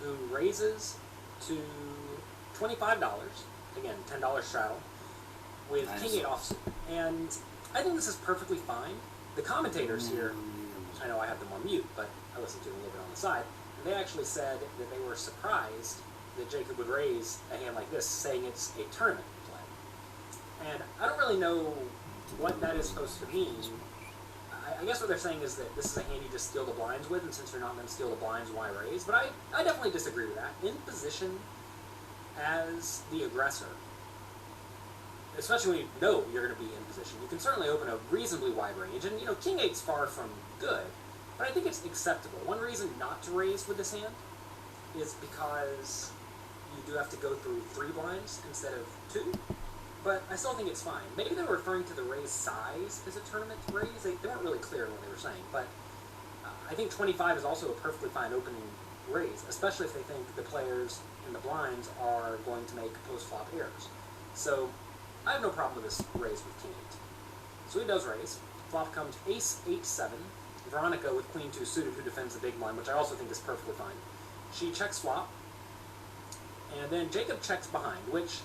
who raises to $25, again, $10 straddle, with King 8 offsuit. And I think this is perfectly fine. The commentators here, I know I have them on mute, but I listened to them a little bit on the side, and they actually said that they were surprised that Jacob would raise a hand like this, saying it's a tournament play. And I don't really know what that is supposed to mean. I guess what they're saying is that this is a hand you just steal the blinds with, and since you're not going to steal the blinds, why raise? But I definitely disagree with that. In position as the aggressor, especially when you know you're going to be in position, you can certainly open a reasonably wide range. And, King 8's far from good, but I think it's acceptable. One reason not to raise with this hand is because you do have to go through 3 blinds instead of 2. But I still think it's fine. Maybe they were referring to the raise size as a tournament raise. They weren't really clear in what they were saying, but I think 25 is also a perfectly fine opening raise, especially if they think the players in the blinds are going to make post-flop errors. So I have no problem with this raise with King 8. So he does raise. Flop comes Ace 8-7. Veronica with Queen 2 suited, who defends the big blind, which I also think is perfectly fine. She checks flop, and then Jacob checks behind, which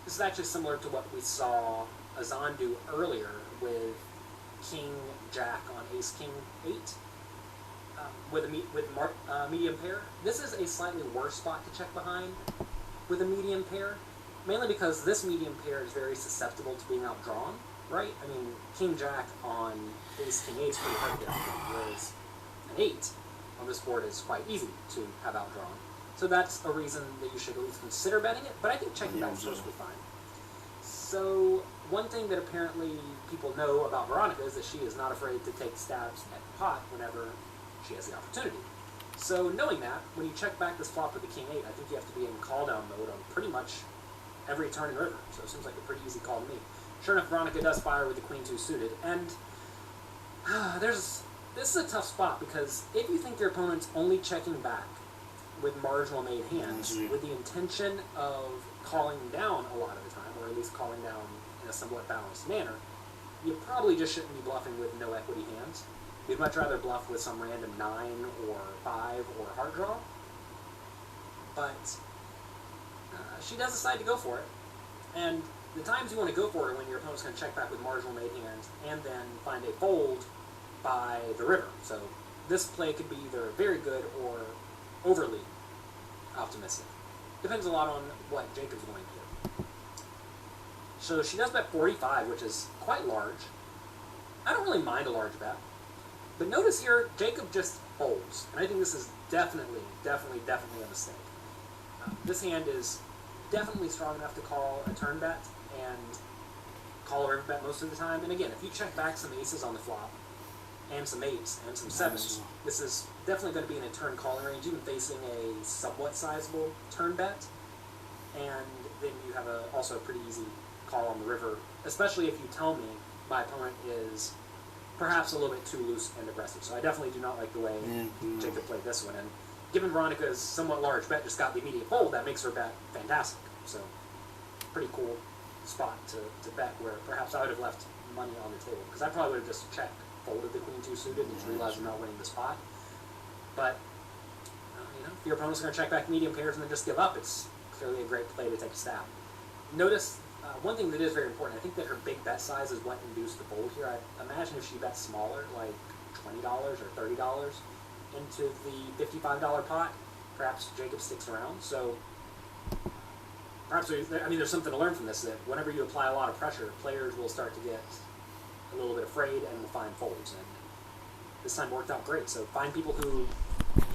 this is actually similar to what we saw Azan do earlier with King Jack on Ace King 8 with medium pair. This is a slightly worse spot to check behind with a medium pair, mainly because this medium pair is very susceptible to being outdrawn, right? I mean, King Jack on Ace King 8 is pretty hard to get outdrawn, whereas an 8 on this board is quite easy to have outdrawn. So that's a reason that you should at least consider betting it, but I think checking back is perfectly fine. So one thing that apparently people know about Veronica is that she is not afraid to take stabs at the pot whenever she has the opportunity. So knowing that, when you check back this flop with the King 8, I think you have to be in call-down mode on pretty much every turn and river. So it seems like a pretty easy call to me. Sure enough, Veronica does fire with the Queen 2 suited, and this is a tough spot, because if you think your opponent's only checking back with marginal made hands with the intention of calling down a lot of the time, or at least calling down in a somewhat balanced manner, you probably just shouldn't be bluffing with no equity hands. You'd much rather bluff with some random 9 or 5 or heart draw. But she does decide to go for it. And the times you want to go for it are when your opponent's going to check back with marginal made hands and then find a fold by the river. So this play could be either very good or overly optimistic. Depends a lot on what Jacob's going to do. So she does bet 45, which is quite large. I don't really mind a large bet. But notice here, Jacob just folds. And I think this is definitely a mistake. This hand is definitely strong enough to call a turn bet and call a river bet most of the time. And again, if you check back some aces on the flop, and some 8s, and some 7s, this is definitely going to be in a turn calling range, even facing a somewhat sizable turn bet. And then you have also a pretty easy call on the river, especially if you tell me my opponent is perhaps a little bit too loose and aggressive. So I definitely do not like the way Jacob played this one. And given Veronica's somewhat large bet just got the immediate fold, that makes her bet fantastic. So pretty cool spot to bet, where perhaps I would have left money on the table, because I probably would have just checked, folded the Queen 2 suited, and just realized you're not winning the spot. But if your opponent's going to check back medium pairs and then just give up, it's clearly a great play to take a stab. Notice one thing that is very important. I think that her big bet size is what induced the fold here. I imagine if she bets smaller, like $20 or $30 into the $55 pot, perhaps Jacob sticks around. So perhaps there's something to learn from this, that whenever you apply a lot of pressure, players will start to get a little bit afraid and will find folds. And this time worked out great. So find people who